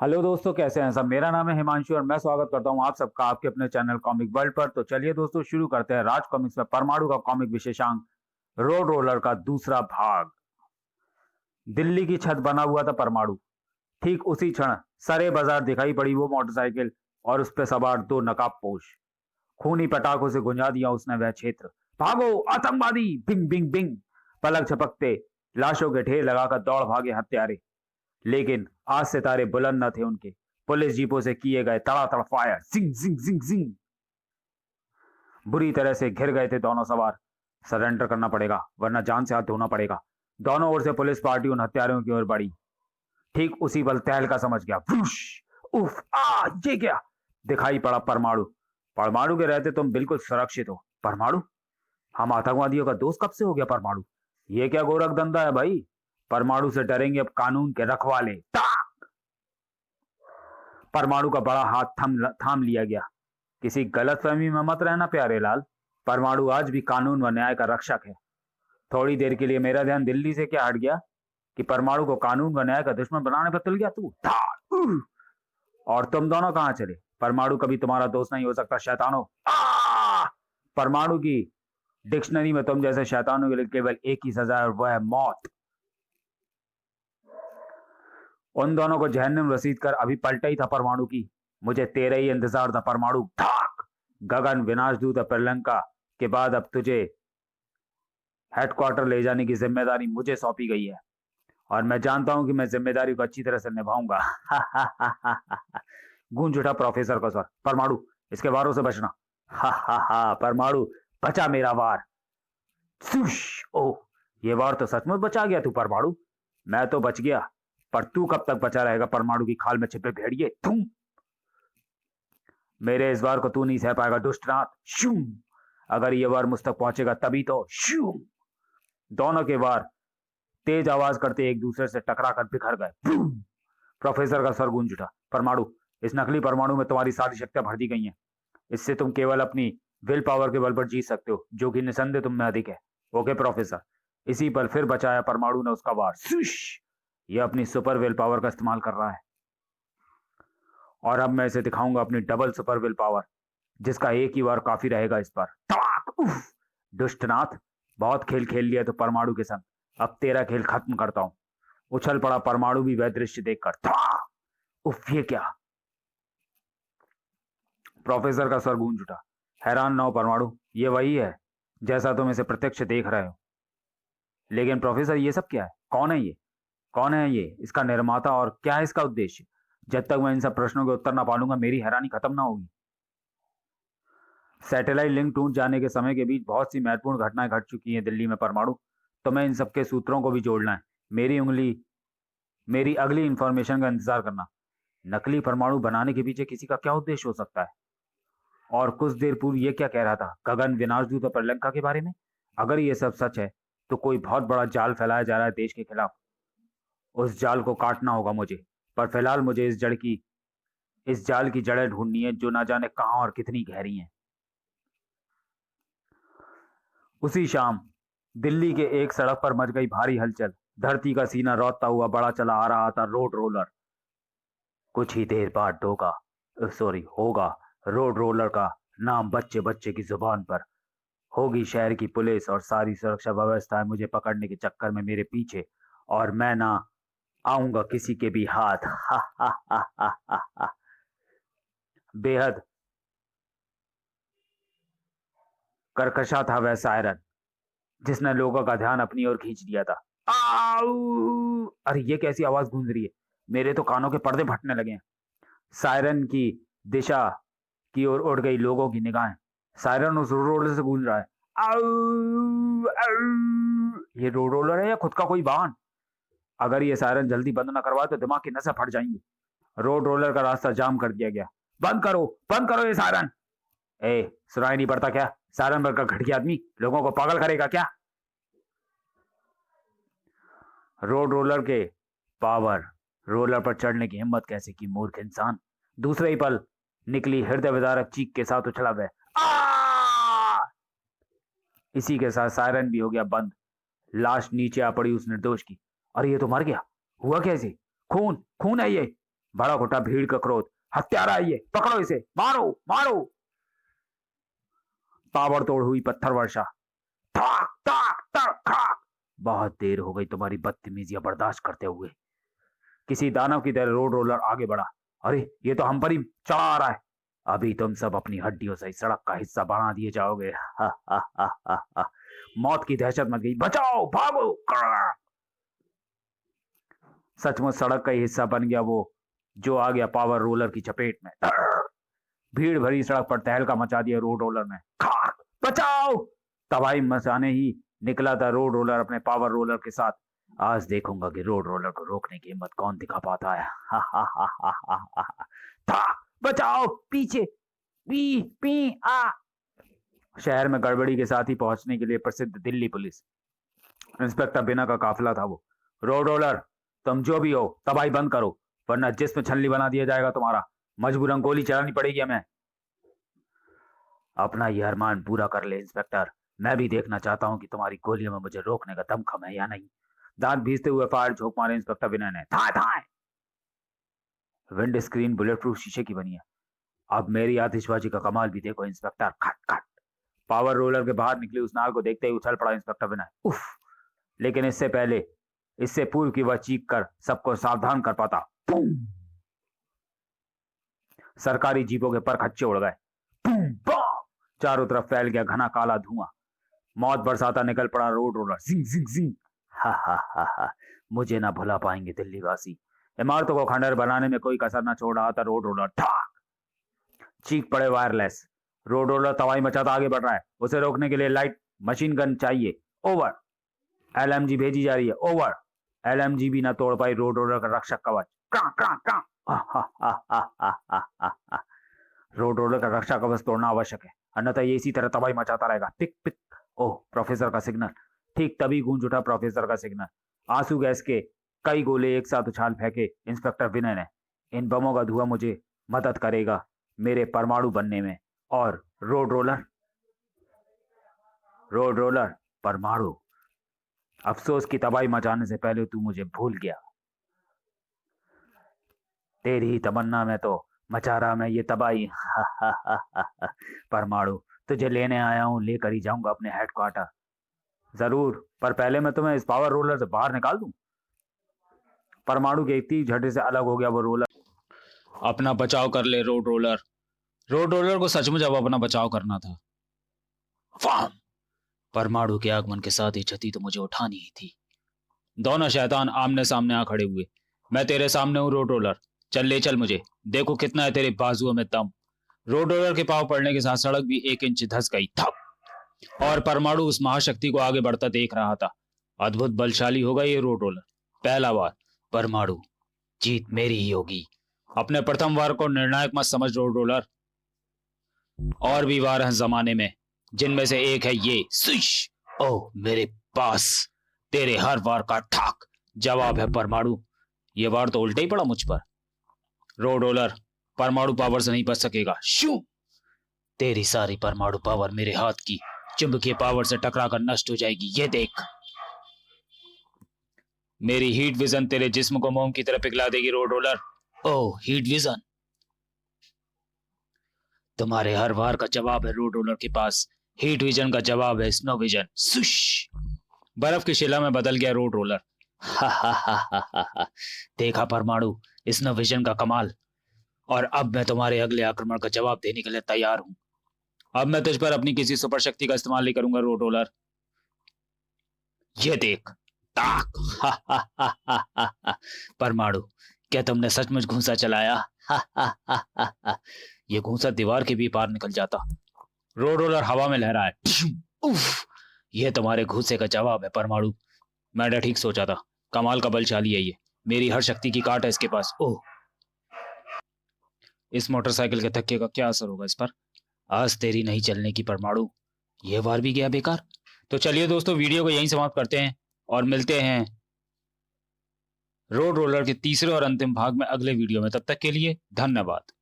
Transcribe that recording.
Hello दोस्तों, कैसे हैं सब। मेरा नाम है हिमांशु और मैं स्वागत करता हूं आप सबका आपके अपने चैनल कॉमिक वर्ल्ड पर। तो चलिए दोस्तों, शुरू करते हैं राज कॉमिक्स में परमाणु का कॉमिक विशेषांक रोड रोलर का दूसरा भाग। दिल्ली की छत बना हुआ था परमाणु। ठीक उसी क्षण सरे बाजार दिखाई पड़ी वो मोटरसाइकिल और उस पर सवार दो नकाबपोश। खूनी पटाखों से गुंजा दिया उसने वह क्षेत्र। भागो आतंकवादी, बिंग बिंग बिंग। पलक झपकते लाशों के ढेर लगाकर दौड़ भागे हत्यारे। लेकिन आज सितारे बुलंद न थे उनके। पुलिस जीपों से किए गए तड़ातड़ फायर, जिंग जिंग जिंग जिंग। बुरी तरह से घिर गए थे दोनों सवार। सरेंडर करना पड़ेगा वरना जान से हाथ धोना पड़ेगा। दोनों ओर से पुलिस पार्टी उन हत्यारों की ओर बढ़ी। ठीक उसी पल तहलका समझ गया। वुश! उफ! ये क्या? दिखाई पड़ा परमाणु। परमाणु के रहते तुम बिल्कुल सुरक्षित हो। परमाणु? हम आतंकवादियों का दोस्त कब से हो गया परमाणु? ये क्या गोरख धंधा है भाई? परमाणु से डरेंगे अब कानून के रखवाले। परमाणु का बड़ा हाथ थाम लिया गया। किसी गलतफहमी में मत रहना प्यारे लाल। परमाणु आज भी कानून व न्याय का रक्षक है। थोड़ी देर के लिए मेरा ध्यान दिल्ली से क्या हट गया कि परमाणु को कानून व न्याय का दुश्मन बनाने पर तुल गया तू। और तुम दोनों कहां चले? परमाणु कभी तुम्हारा दोस्त नहीं हो सकता शैतानो। परमाणु की डिक्शनरी में तुम जैसे शैतानों के लिए केवल एक ही सजा है, वह है मौत। उन दोनों को जहन्नुम रसीद कर अभी पलटा ही था परमाणु की। मुझे तेरा ही इंतजार था परमाणु। ठाक! गगन विनाशदूत श्रीलंका के बाद अब तुझे हेडक्वार्टर ले जाने की जिम्मेदारी मुझे सौंपी गई है और मैं जानता हूं कि मैं जिम्मेदारी को अच्छी तरह से निभाऊंगा। गूंज उठा प्रोफेसर का स्वर। परमाणु, इसके वारों से बचना। हा हा हा! परमाणु, बचा मेरा वार। ओह, ये वार तो सचमुच बचा गया तू परमाणु। मैं तो बच गया, पर तू कब तक बचा रहेगा परमाणु की खाल में छिपे भेड़िए तुम। मेरे इस वार को तू नहीं सह पाएगा दुष्टनाथ। शू! अगर ये वार मुझ तक पहुंचेगा तभी तो। शू! दोनों के वार तेज आवाज करते एक दूसरे से टकरा कर बिखर गए। प्रोफेसर का सर गूंज उठा। परमाणु, इस नकली परमाणु में तुम्हारी सारी शक्तियां भर दी गई हैं। इससे तुम केवल अपनी विल पावर के बल पर जीत सकते हो, जो कि निसंदेह तुम में अधिक है। Okay professor. इसी पर फिर बचाया परमाणु ने उसका वार। यह अपनी सुपर विल पावर का इस्तेमाल कर रहा है और अब मैं इसे दिखाऊंगा अपनी डबल सुपर विल पावर, जिसका एक ही वार काफी रहेगा इस पर। दुष्टनाथ, बहुत खेल खेल लिया तो परमाणु के संग। अब तेरा खेल खत्म करता हूं। उछल पड़ा परमाणु भी वह दृश्य देखकर। उफ! ये क्या? प्रोफेसर का सर गूंज उठा। हैरान न हो परमाणु, ये वही है जैसा तुम इसे प्रत्यक्ष देख रहे हो। लेकिन प्रोफेसर, ये सब क्या है? कौन है ये? कौन है ये? इसका निर्माता और क्या है इसका उद्देश्य? जब तक मैं इन सब प्रश्नों के उत्तर ना पालूंगा मेरी हैरानी खत्म ना होगी। सैटेलाइट लिंक टूट जाने के समय के बीच बहुत सी महत्वपूर्ण घटनाएं घट चुकी हैं दिल्ली में परमाणु। तो मैं इन सबके सूत्रों को भी जोड़ना है। मेरी अगली इंफॉर्मेशन का इंतजार करना। नकली परमाणु बनाने के पीछे किसी का क्या उद्देश्य हो सकता है? और कुछ देर पूर्व ये क्या कह रहा था गगन विनाशदूत और श्रीलंका के बारे में? अगर ये सब सच है तो कोई बहुत बड़ा जाल फैलाया जा रहा है देश के खिलाफ। उस जाल को काटना होगा मुझे। पर फिलहाल मुझे इस जाल की जड़ें ढूंढनी है, जो ना जाने कहां और कितनी गहरी हैं। उसी शाम दिल्ली के एक सड़क पर मच गई भारी हलचल। धरती का सीना रौंदता हुआ बड़ा चला आ रहा था रोड रोलर। कुछ ही देर बाद होगा रोड रोलर का नाम बच्चे बच्चे की जुबान पर। होगी शहर की पुलिस और सारी सुरक्षा व्यवस्थाएं मुझे पकड़ने के चक्कर में मेरे पीछे, और मैं ना आऊंगा किसी के भी हाथ। हा हा हा हा हा हा। बेहद करकशा था वह सायरन, जिसने लोगों का ध्यान अपनी ओर खींच लिया था। आऊ! अरे ये कैसी आवाज गूंज रही है? मेरे तो कानों के पर्दे फटने लगे हैं। सायरन की दिशा की ओर उड़ गई लोगों की निगाहें। सायरन उस रोड से गूंज रहा है। आऊ! आऊ! ये रोड रोलर है या खुद का कोई वाहन? अगर ये सायरन जल्दी बंद ना करवाए तो दिमाग की नसें फट जाएंगी। रोड रोलर का रास्ता जाम कर दिया गया। बंद करो ये सायरन। ए, सुनाई नहीं पड़ता क्या? सायरन बनकर घटिया आदमी लोगों को पागल करेगा क्या? रोड रोलर के पावर रोलर पर चढ़ने की हिम्मत कैसे की मूर्ख इंसान। दूसरे ही पल निकली हृदय विदारक चीख के साथ उछला वह। इसी के साथ सायरन भी हो गया बंद। लाश नीचे आ पड़ी उस निर्दोष की। अरे ये तो मर गया। हुआ कैसे? खून खून है ये। भड़क उठा भीड़ का क्रोध। हत्यारा है ये, पकड़ो इसे, मारो मारो। ताबड़तोड़ हुई पत्थर वर्षा। ताक ताक ताक ताक। बहुत देर हो गई तुम्हारी बदतमीजियां बर्दाश्त करते हुए। किसी दानव की तरह रोड रोलर आगे बढ़ा। अरे ये तो हम पर ही चढ़ा आ रहा है। अभी तुम सब अपनी हड्डियों से सड़क का हिस्सा बना दिए जाओगे। हा हा हा हा हा। मौत की दहशत मच गई। बचाओ, भागो। सचमुच सड़क का ही हिस्सा बन गया वो, जो आ गया पावर रोलर की चपेट में। भीड़ भरी सड़क पर तहलका मचा दिया रोड रोलर ने। बचाओ। तबाही मचाने ही निकला था रोड रोलर अपने पावर रोलर के साथ। आज देखूंगा कि रोड रोलर को रोकने की हिम्मत कौन दिखा पाता है। हा हा हा हा हा हा। था, बचाओ, पीछे, पी पी आ। शहर में गड़बड़ी के साथ ही पहुंचने के लिए प्रसिद्ध दिल्ली पुलिस इंस्पेक्टर बिना का काफिला था वो। रोड रोलर, तुम जो भी हो तबाही बंद करो, वरना जिस्म छल्ली बना दिया जाएगा तुम्हारा। मजबूरन गोली चलानी पड़ेगी हमें। अपना यह अरमान पूरा कर ले इंस्पेक्टर। मैं भी देखना चाहता हूं कि तुम्हारी गोलियों में मुझे रोकने का दमखम है या नहीं। दांत भीजते हुए फायर झोंक मारे इंस्पेक्टर विनय ने। थाए थाए। विंड स्क्रीन बुलेट प्रूफ शीशे की बनी है। अब मेरी आतिशबाजी का कमाल भी देखो इंस्पेक्टर। खट खट। पावर रोलर के बाहर निकली उस नाल को देखते ही उछल पड़ा इंस्पेक्टर विनय। उफ। लेकिन इससे पूर्व की वह चीख कर सबको सावधान कर पाता। सरकारी जीपों के पर खच्चे उड़ गए। चारों तरफ फैल गया घना काला धुआं। मौत बरसाता निकल पड़ा रोड रोलर। जिंग जिंग जिंग। हा हा हा हा। मुझे ना भुला पाएंगे दिल्ली वासी। इमारतों को खंडहर बनाने में कोई कसर ना छोड़ रहा था रोड रोलर। ठाक। चीख पड़े वायरलेस। रोड रोलर तबाही मचाता आगे बढ़ रहा है। उसे रोकने के लिए लाइट मशीन गन चाहिए। ओवर। एलएमजी भेजी जा रही है। ओवर। एलएमजी भी ना तोड़ पाई रोड रोलर का रक्षक कवच। क्रा क्रा क्रा। रोड रोलर का रक्षा कवच तोड़ना आवश्यक है, अन्यथा ये इसी तरह तबाही मचाता रहेगा। टिक पिक। ओह, प्रोफेसर का सिग्नल। ठीक तभी गूंज उठा प्रोफेसर का सिग्नल। आंसू गैस के कई गोले एक साथ उछाल फेंके इंस्पेक्टर विनय ने। इन बमों का धुआं मुझे मदद करेगा मेरे परमाणु बनने में। और रोड रोलर परमाणु। अफसोस की तबाही मचाने से पहले तू मुझे भूल गया। तेरी ही तमन्ना में तो मचा रहा मैं ये तबाही। परमाणु, तुझे लेने आया हूं, लेकर ही जाऊंगा अपने हेडक्वार्टर। जरूर, पर पहले मैं तुम्हें इस पावर रोलर से बाहर निकाल दूं। परमाणु के एक तीर झटके से अलग हो गया वो रोलर। अपना बचाव कर ले रोड रोलर। रोड रोलर को सचमुच अब अपना बचाव करना था। फाम! परमाणु के आगमन के साथ ही क्षति तो मुझे उठानी ही थी। दोनों शैतान आमने सामने आ खड़े हुए। मैं तेरे सामने हूं रोड रोलर, चल ले चल मुझे, देखो कितना है तेरे बाजुओं में दम। रोड रोलर के पांव पड़ने के साथ सड़क भी 1 इंच धंस गई। थप। और परमाणु उस महाशक्ति को आगे बढ़ता देख रहा था। अद्भुत बलशाली होगा ये रोड रोलर। पहला वार परमाणु, जीत मेरी ही होगी। अपने प्रथम वार को निर्णायक मत समझ रोड रोलर। और भी वार हैं जमाने में, जिनमें से एक है ये। स्विश! ओह, मेरे पास तेरे हर वार का ठाक जवाब है परमाणु। ये वार तो उल्टे ही पड़ा मुझ पर। रोड रोलर परमाणु पावर से नहीं बच सकेगा। शू! तेरी सारी परमाणु पावर मेरे हाथ की चुंबकीय पावर से टकराकर नष्ट हो जाएगी। ये देख, मेरी हीट विजन तेरे जिस्म को मोम की तरह पिघला देगी रोड रोलर। ओह, हीट विजन तुम्हारे हर वार का जवाब है रोड रोलर के पास। हीट विजन का जवाब है स्नो विजन। सुश! बर्फ की शिला में बदल गया रोड रोलर। हा हा हा हा हा। देखा परमाणु, स्नो विजन का कमाल। और अब मैं तुम्हारे अगले आक्रमण का जवाब देने के लिए तैयार हूं। अब मैं तुझ पर अपनी किसी सुपर शक्ति का इस्तेमाल नहीं करूंगा रोड रोलर। ये देख। ताक! हा हा हा हा हा। परमाणु, क्या तुमने सचमुच घूंसा चलाया? हा हा हा हा हा। ये घूंसा दीवार के भी पार निकल जाता। रोड रोलर हवा में लहराए। उफ! ये तुम्हारे घूंसे का जवाब है परमाणु। मैंने ठीक सोचा था, कमाल का बलशाली है ये। मेरी हर शक्ति की काट है इसके पास। ओह, इस मोटरसाइकिल के धक्के का क्या असर होगा इस पर? आज तेरी नहीं चलने की परमाणु। ये वार भी गया बेकार। तो चलिए दोस्तों, वीडियो को यहीं समाप्त करते हैं और मिलते हैं रोड रोलर के तीसरे और अंतिम भाग में अगले वीडियो में। तब तक के लिए धन्यवाद।